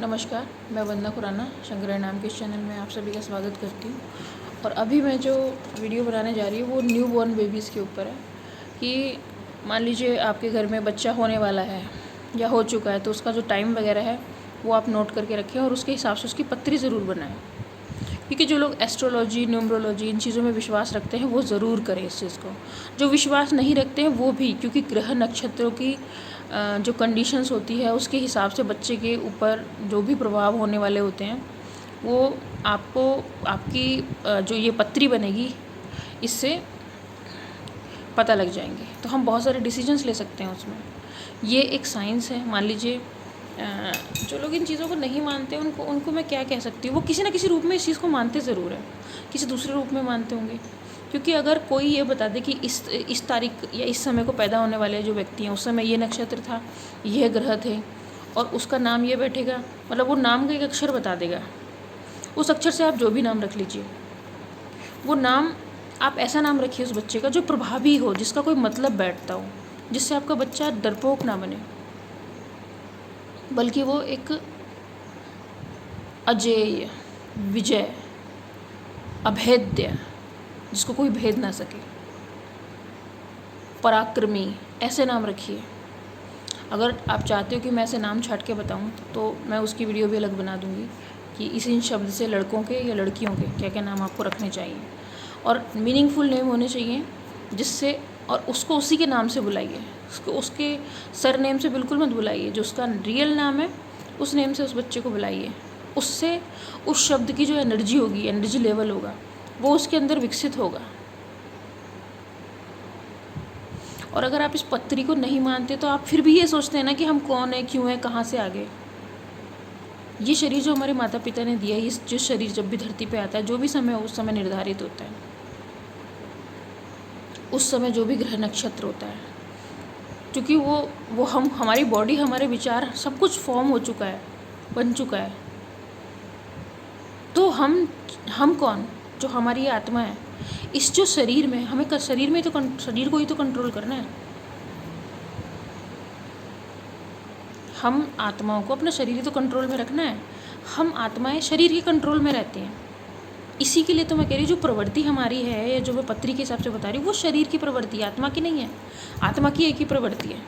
नमस्कार, मैं वंदना खुराना शंकर नाम के इस चैनल में आप सभी का स्वागत करती हूँ। और अभी मैं जो वीडियो बनाने जा रही हूँ वो न्यू बॉर्न बेबीज़ के ऊपर है कि मान लीजिए आपके घर में बच्चा होने वाला है या हो चुका है, तो उसका जो टाइम वगैरह है वो आप नोट करके रखें और उसके हिसाब से उसकी पत्री ज़रूर बनाएं। क्योंकि जो लोग एस्ट्रोलॉजी, न्यूमरोलॉजी इन चीज़ों में विश्वास रखते हैं वो ज़रूर करें इस चीज़ को। जो विश्वास नहीं रखते हैं वो भी, क्योंकि ग्रह नक्षत्रों की जो कंडीशंस होती है उसके हिसाब से बच्चे के ऊपर जो भी प्रभाव होने वाले होते हैं वो आपको आपकी जो ये पत्री बनेगी इससे पता लग जाएंगे। तो हम बहुत सारे डिसीजंस ले सकते हैं उसमें। ये एक साइंस है। मान लीजिए जो लोग इन चीज़ों को नहीं मानते उनको मैं क्या कह सकती हूँ, वो किसी ना किसी रूप में इस चीज़ को मानते ज़रूर है, किसी दूसरे रूप में मानते होंगे। क्योंकि अगर कोई ये बता दे कि इस तारीख या इस समय को पैदा होने वाले जो व्यक्ति हैं उस समय ये नक्षत्र था, यह ग्रह थे और उसका नाम ये बैठेगा, मतलब वो नाम का एक अक्षर बता देगा। उस अक्षर से आप जो भी नाम रख लीजिए, वो नाम आप ऐसा नाम रखिए उस बच्चे का जो प्रभावी हो, जिसका कोई मतलब बैठता हो, जिससे आपका बच्चा डरपोक ना बने, बल्कि वो एक अजेय, विजय, अभेद्य, जिसको कोई भेद ना सके, पराक्रमी, ऐसे नाम रखिए। अगर आप चाहते हो कि मैं ऐसे नाम छाट के बताऊं तो मैं उसकी वीडियो भी अलग बना दूंगी कि इन शब्द से लड़कों के या लड़कियों के क्या क्या नाम आपको रखने चाहिए और मीनिंगफुल नेम होने चाहिए, जिससे और उसको उसी के नाम से बुलाइए। उसके सर नेम से बिल्कुल मत बुलाइए, जो उसका रियल नाम है उस नेम से उस बच्चे को बुलाइए। उससे उस शब्द की जो एनर्जी होगी, एनर्जी लेवल होगा, वो उसके अंदर विकसित होगा। और अगर आप इस पत्री को नहीं मानते तो आप फिर भी ये सोचते हैं ना कि हम कौन है, क्यों है, कहाँ से आ गए। ये शरीर जो हमारे माता पिता ने दिया है, इस जो शरीर जब भी धरती पे आता है, जो भी समय उस समय निर्धारित होता है, उस समय जो भी ग्रह नक्षत्र होता है, क्योंकि वो हमारी बॉडी, हमारे विचार, सब कुछ फॉर्म हो चुका है, बन चुका है। तो हम कौन, जो हमारी आत्मा है, इस जो शरीर में, हमें शरीर में तो शरीर को ही तो कंट्रोल करना है। हम आत्माओं को अपना शरीर ही तो कंट्रोल में रखना है। हम आत्माएं शरीर के कंट्रोल में रहती हैं। इसी के लिए तो मैं कह रही हूँ जो प्रवृत्ति हमारी है, या जो मैं पत्री के हिसाब से बता रही हूँ, वो शरीर की प्रवृत्ति है, आत्मा की नहीं है। आत्मा की एक ही प्रवृत्ति है।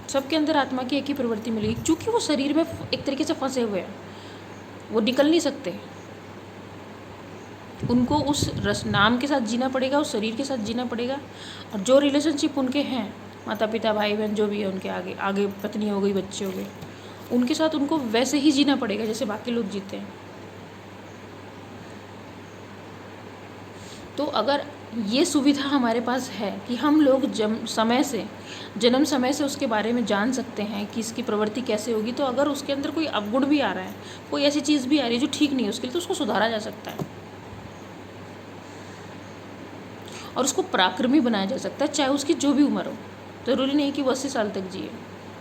सबके अंदर आत्मा की एक ही प्रवृत्ति मिलेगी, क्योंकि वो शरीर में एक तरीके से फंसे हुए हैं, वो निकल नहीं सकते। उनको उस नाम के साथ जीना पड़ेगा, उस शरीर के साथ जीना पड़ेगा। और जो रिलेशनशिप उनके हैं, माता पिता, भाई बहन, जो भी है, उनके आगे आगे पत्नी हो गई, बच्चे हो गए, उनके साथ उनको वैसे ही जीना पड़ेगा जैसे बाकी लोग जीते हैं। तो अगर ये सुविधा हमारे पास है कि हम लोग जन्म समय से उसके बारे में जान सकते हैं कि इसकी प्रवृत्ति कैसे होगी, तो अगर उसके अंदर कोई अवगुण भी आ रहा है, कोई ऐसी चीज़ भी आ रही है जो ठीक नहीं है उसके लिए, तो उसको सुधारा जा सकता है और उसको पराक्रमी बनाया जा सकता है, चाहे उसकी जो भी उम्र हो। ज़रूरी नहीं कि वो 80 साल तक जिए।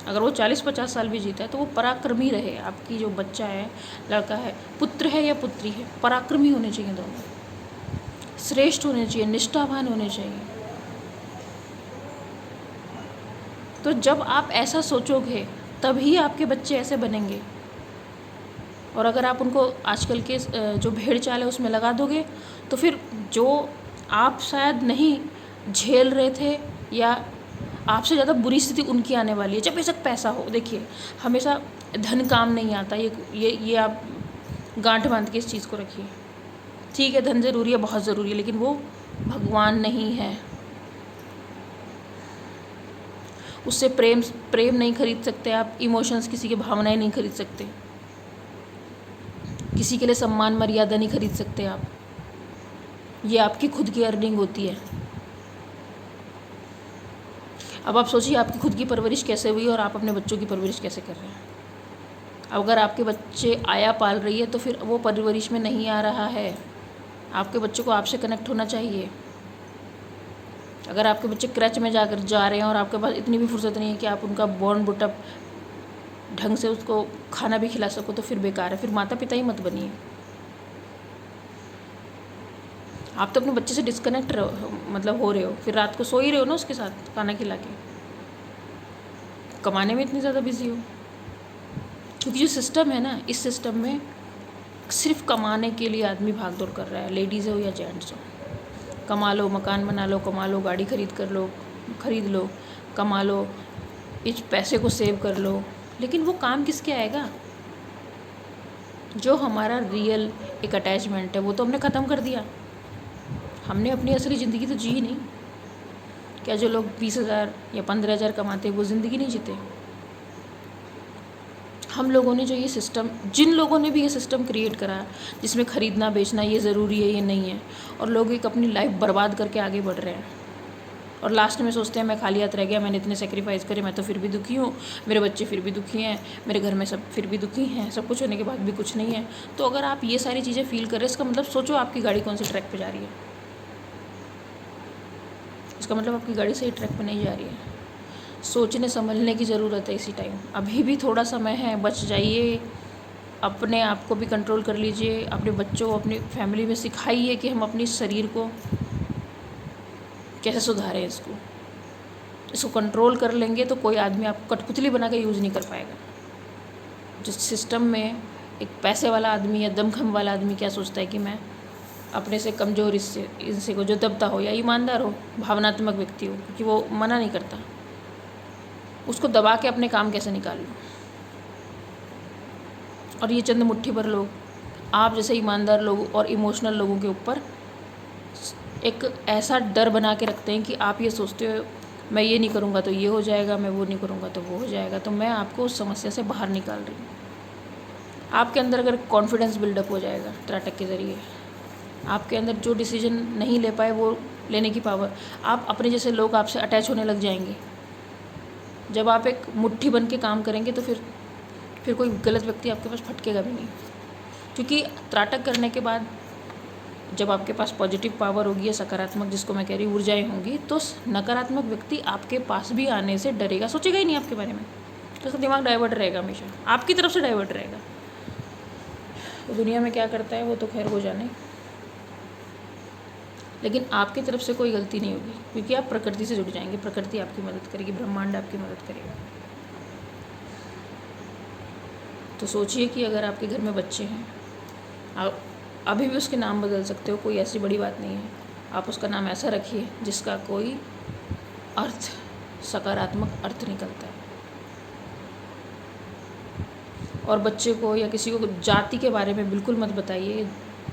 अगर वो 40-50 साल भी जीता है तो वो पराक्रमी रहे। आपकी जो बच्चा है, लड़का है, पुत्र है या पुत्री है, पराक्रमी होने चाहिए, दोनों श्रेष्ठ होने चाहिए, निष्ठावान होने चाहिए। तो जब आप ऐसा सोचोगे तभी आपके बच्चे ऐसे बनेंगे। और अगर आप उनको आजकल के जो भेड़ चाल है उसमें लगा दोगे, तो फिर जो आप शायद नहीं झेल रहे थे, या आपसे ज़्यादा बुरी स्थिति उनकी आने वाली है। जब बेशक पैसा हो, देखिए हमेशा धन काम नहीं आता, ये आप गांठ बांध के इस चीज़ को रखिए। ठीक है, धन ज़रूरी है, बहुत ज़रूरी है, लेकिन वो भगवान नहीं है। उससे प्रेम नहीं खरीद सकते आप, इमोशंस, किसी की भावनाएं नहीं खरीद सकते, किसी के लिए सम्मान मर्यादा नहीं खरीद सकते आप। ये आपकी खुद की अर्निंग होती है। अब आप सोचिए आपकी खुद की परवरिश कैसे हुई और आप अपने बच्चों की परवरिश कैसे कर रहे हैं। अगर आपके बच्चे आया पाल रही है तो फिर वो परवरिश में नहीं आ रहा है। आपके बच्चों को आपसे कनेक्ट होना चाहिए। अगर आपके बच्चे क्रच में जा रहे हैं और आपके पास इतनी भी फुर्सत नहीं है कि आप उनका बॉर्न बुटअप ढंग से उसको खाना भी खिला सको, तो फिर बेकार है। फिर माता पिता ही मत बनिए। आप तो अपने बच्चे से डिस्कनेक्ट हो रहे हो, फिर रात को सो ही रहे हो ना उसके साथ खाना खिला के। कमाने में इतनी ज़्यादा बिजी हो। क्योंकि जो सिस्टम है ना, इस सिस्टम में सिर्फ कमाने के लिए आदमी भाग दौड़ कर रहा है, लेडीज़ हो या जेंट्स हो। कमा लो, मकान बना लो, कमा लो, गाड़ी खरीद लो, कमा लो, इस पैसे को सेव कर लो। लेकिन वो काम किसके आएगा? जो हमारा रियल एक अटैचमेंट है वो तो हमने ख़त्म कर दिया। हमने अपनी असली ज़िंदगी तो जी ही नहीं। क्या जो लोग 20,000 या 15,000 कमाते हैं वो ज़िंदगी नहीं जीते? हम लोगों ने जो ये सिस्टम, जिन लोगों ने भी ये सिस्टम क्रिएट करा जिसमें ख़रीदना बेचना ये ज़रूरी है, ये नहीं है, और लोग एक अपनी लाइफ बर्बाद करके आगे बढ़ रहे हैं और लास्ट में सोचते हैं मैं खाली हाथ रह गया, मैंने इतने सेक्रीफाइस करे, मैं तो फिर भी दुखी हूँ, मेरे बच्चे फिर भी दुखी हैं, मेरे घर में सब फिर भी दुखी हैं, सब कुछ होने के बाद भी कुछ नहीं है। तो अगर आप ये सारी चीज़ें फील करें, इसका मतलब सोचो आपकी गाड़ी कौन से ट्रैक पे जा रही है। इसका मतलब आपकी गाड़ी सही ट्रैक पे नहीं जा रही है। सोचने समझने की ज़रूरत है इसी टाइम। अभी भी थोड़ा समय है, बच जाइए, अपने आप को भी कंट्रोल कर लीजिए, अपने बच्चों को, अपनी फैमिली में सिखाइए कि हम अपने शरीर को कैसे सुधारें। इसको कंट्रोल कर लेंगे तो कोई आदमी आपको कठपुतली बना के यूज़ नहीं कर पाएगा। जिस सिस्टम में एक पैसे वाला आदमी या दमखम वाला आदमी क्या सोचता है कि मैं अपने से कमज़ोर इनसे को, जो दबता हो या ईमानदार हो, भावनात्मक व्यक्ति हो, क्योंकि वो मना नहीं करता, उसको दबा के अपने काम कैसे निकाल लो। और ये चंद मुट्ठी भर लोग आप जैसे ईमानदार लोग और इमोशनल लोगों के ऊपर एक ऐसा डर बना के रखते हैं कि आप ये सोचते हो मैं ये नहीं करूँगा तो ये हो जाएगा, मैं वो नहीं करूँगा तो वो हो जाएगा। तो मैं आपको उस समस्या से बाहर निकाल रही हूँ। आपके अंदर अगर कॉन्फिडेंस बिल्डअप हो जाएगा त्राटक के ज़रिए, आपके अंदर जो डिसीजन नहीं ले पाए वो लेने की पावर, आप अपने जैसे लोग आपसे अटैच होने लग जाएंगे। जब आप एक मुट्ठी बन के काम करेंगे तो फिर कोई गलत व्यक्ति आपके पास फटकेगा भी नहीं। क्योंकि त्राटक करने के बाद जब आपके पास पॉजिटिव पावर होगी या सकारात्मक, जिसको मैं कह रही हूँ, ऊर्जाएँ होंगी, तो नकारात्मक व्यक्ति आपके पास भी आने से डरेगा, सोचेगा ही नहीं आपके बारे में। तो उसका दिमाग डाइवर्ट रहेगा, हमेशा आपकी तरफ से डाइवर्ट रहेगा। तो दुनिया में क्या करता है वो तो खैर वो जाने, लेकिन आपकी तरफ से कोई गलती नहीं होगी, क्योंकि आप प्रकृति से जुड़ जाएंगे। प्रकृति आपकी मदद करेगी, ब्रह्मांड आपकी मदद करेगा। तो सोचिए कि अगर आपके घर में बच्चे हैं, आप अभी भी उसके नाम बदल सकते हो, कोई ऐसी बड़ी बात नहीं है। आप उसका नाम ऐसा रखिए जिसका कोई अर्थ, सकारात्मक अर्थ निकलता है। और बच्चे को या किसी को जाति के बारे में बिल्कुल मत बताइए,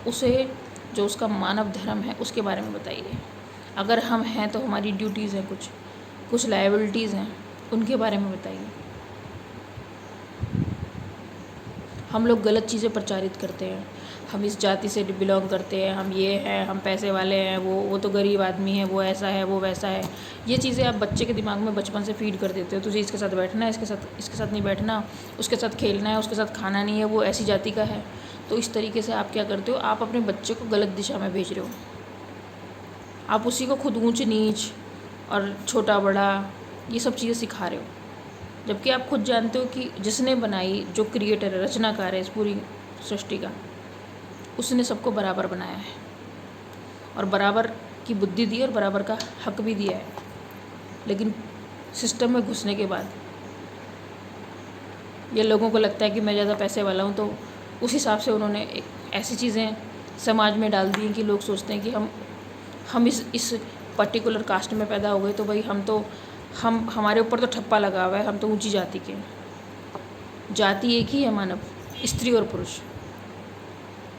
उसे जो उसका मानव धर्म है उसके बारे में बताइए। अगर हम हैं तो हमारी ड्यूटीज़ हैं, कुछ लायबिलिटीज़ हैं, उनके बारे में बताइए। हम लोग गलत चीज़ें प्रचारित करते हैं, हम इस जाति से बिलोंग करते हैं, हम ये हैं, हम पैसे वाले हैं, वो तो गरीब आदमी है, वो ऐसा है, वो वैसा है। ये चीज़ें आप बच्चे के दिमाग में बचपन से फीड कर देते हो। तुझे इसके साथ बैठना है, इसके साथ नहीं बैठना, उसके साथ खेलना है, उसके साथ खाना नहीं है, वो ऐसी जाति का है। तो इस तरीके से आप क्या करते हो, आप अपने बच्चे को गलत दिशा में भेज रहे हो। आप उसी को खुद ऊंच नीच और छोटा बड़ा ये सब चीज़ें सिखा रहे हो, जबकि आप खुद जानते हो कि जिसने बनाई, जो क्रिएटर है, रचनाकार है इस पूरी सृष्टि का, उसने सबको बराबर बनाया है और बराबर की बुद्धि दी और बराबर का हक भी दिया है। लेकिन सिस्टम में घुसने के बाद ये लोगों को लगता है कि मैं ज़्यादा पैसे वाला हूँ, तो उस हिसाब से उन्होंने एक ऐसी चीज़ें समाज में डाल दी कि लोग सोचते हैं कि हम इस पर्टिकुलर कास्ट में पैदा हो गए तो भाई हम हमारे ऊपर तो ठप्पा लगा हुआ है, हम तो ऊंची जाति के। जाति एक ही है मानव, स्त्री और पुरुष।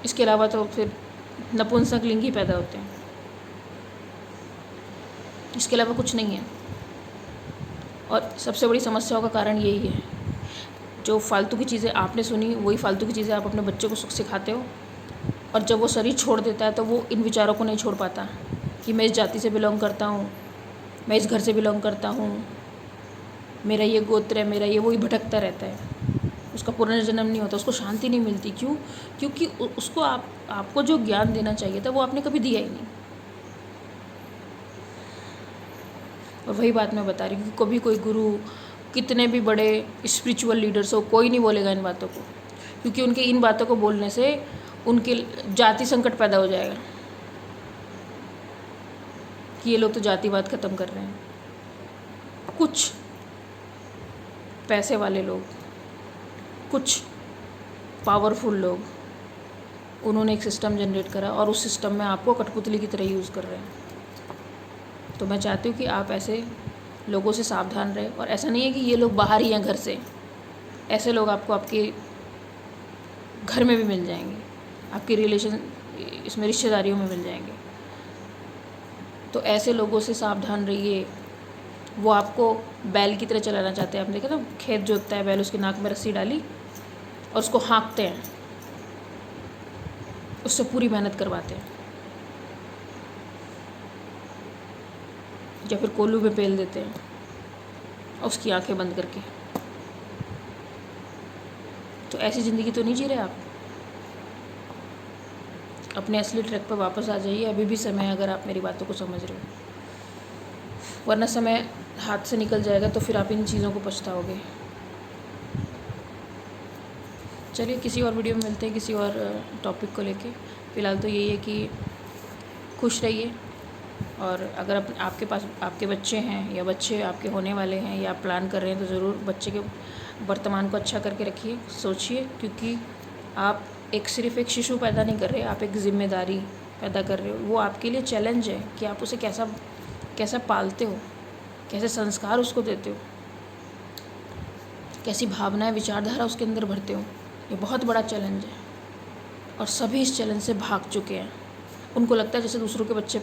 इसके अलावा तो फिर नपुंसक लिंग ही पैदा होते हैं, इसके अलावा कुछ नहीं है। और सबसे बड़ी समस्याओं का कारण यही है, जो फालतू की चीज़ें आपने सुनी वही फालतू की चीज़ें आप अपने बच्चे को सिखाते हो। और जब वो शरीर छोड़ देता है तो वो इन विचारों को नहीं छोड़ पाता कि मैं इस जाति से बिलोंग करता हूँ, मैं इस घर से बिलोंग करता हूँ, मेरा ये गोत्र है, मेरा ये, वही भटकता रहता है। उसका पुनर्जन्म नहीं होता, उसको शांति नहीं मिलती। क्यों? क्योंकि उसको आपको जो ज्ञान देना चाहिए था वो आपने कभी दिया ही नहीं। और वही बात मैं बता रही हूँ कि कभी कोई गुरु, कितने भी बड़े स्पिरिचुअल लीडर्स हो, कोई नहीं बोलेगा इन बातों को, क्योंकि उनके इन बातों को बोलने से उनके जाति संकट पैदा हो जाएगा कि ये लोग तो जातिवाद ख़त्म कर रहे हैं। पैसे वाले लोग, कुछ पावरफुल लोग, उन्होंने एक सिस्टम जनरेट करा और उस सिस्टम में आपको कठपुतली की तरह यूज़ कर रहे हैं। तो मैं चाहती हूँ कि आप ऐसे लोगों से सावधान रहें। और ऐसा नहीं है कि ये लोग बाहर ही हैं घर से, ऐसे लोग आपको आपके घर में भी मिल जाएंगे, आपके रिलेशन इसमें रिश्तेदारियों में मिल जाएंगे। तो ऐसे लोगों से सावधान रहिए। वो आपको बैल की तरह चलाना चाहते हैं। आपने देखा ना, खेत जोतता है बैल, उसके नाक में रस्सी डाली और उसको हाँकते हैं, उससे पूरी मेहनत करवाते हैं, या फिर कोल्हू में पेल देते हैं और उसकी आंखें बंद करके। तो ऐसी ज़िंदगी तो नहीं जी रहे आप। अपने असली ट्रैक पर वापस आ जाइए, अभी भी समय है, अगर आप मेरी बातों को समझ रहे हो। वरना समय हाथ से निकल जाएगा तो फिर आप इन चीज़ों को पछताओगे। चलिए किसी और वीडियो में मिलते हैं, किसी और टॉपिक को लेके। फ़िलहाल तो यही है कि खुश रहिए। और अगर आपके पास आपके बच्चे हैं या बच्चे आपके होने वाले हैं या आप प्लान कर रहे हैं, तो ज़रूर बच्चे के वर्तमान को अच्छा करके रखिए, सोचिए। क्योंकि आप सिर्फ़ एक शिशु पैदा नहीं कर रहे, आप एक ज़िम्मेदारी पैदा कर रहे हो। वो आपके लिए चैलेंज है कि आप उसे कैसा पालते हो, कैसे संस्कार उसको देते हो, कैसी भावनाएं विचारधारा उसके अंदर भरते हो। ये बहुत बड़ा चैलेंज है और सभी इस चैलेंज से भाग चुके हैं। उनको लगता है जैसे दूसरों के बच्चे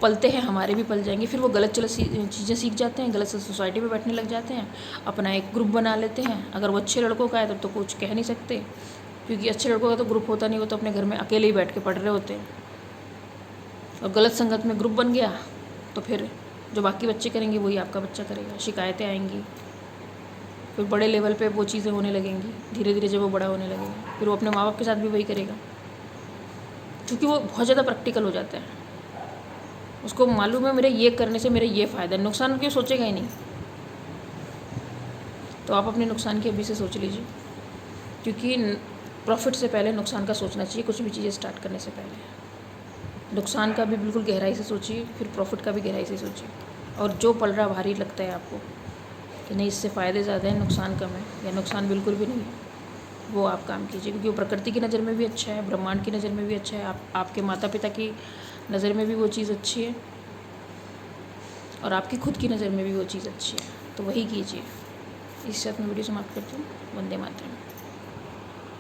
पलते हैं, हमारे भी पल जाएंगे। फिर वो गलत चीज़ें सीख जाते हैं, गलत सोसाइटी में बैठने लग जाते हैं, अपना एक ग्रुप बना लेते हैं। अगर वो अच्छे लड़कों का है तब तो कुछ कह नहीं सकते, क्योंकि अच्छे लड़कों का तो ग्रुप होता नहीं, वो तो अपने घर में अकेले ही बैठ के पढ़ रहे होते हैं। और गलत संगत में ग्रुप बन गया तो फिर जो बाकी बच्चे करेंगे वही आपका बच्चा करेगा, शिकायतें आएंगी, फिर बड़े लेवल पे वो चीज़ें होने लगेंगी। धीरे धीरे जब वो बड़ा होने लगेगा फिर वो अपने माँ बाप के साथ भी वही करेगा, क्योंकि वो बहुत ज़्यादा प्रैक्टिकल हो जाता है। उसको मालूम है मेरे ये करने से मेरे ये फ़ायदा है, नुकसान क्यों सोचेगा ही नहीं। तो आप अपने नुकसान की अभी से सोच लीजिए, क्योंकि प्रॉफिट से पहले नुकसान का सोचना चाहिए। कुछ भी चीज़ें स्टार्ट करने से पहले नुकसान का भी बिल्कुल गहराई से सोचिए, फिर प्रॉफिट का भी गहराई से सोचिए। और जो पल रहा भारी लगता है आपको कि नहीं इससे फ़ायदे ज़्यादा हैं, नुकसान कम है या नुकसान बिल्कुल भी नहीं है, वो आप काम कीजिए। क्योंकि वो प्रकृति की नज़र में भी अच्छा है, ब्रह्मांड की नज़र में भी अच्छा है, आपके माता पिता की नज़र में भी वो चीज़ अच्छी है, और आपकी खुद की नज़र में भी वो चीज़ अच्छी है। तो वही कीजिए। इस साथ मैं वीडियो समाप्त करती हूँ। वंदे मातरम।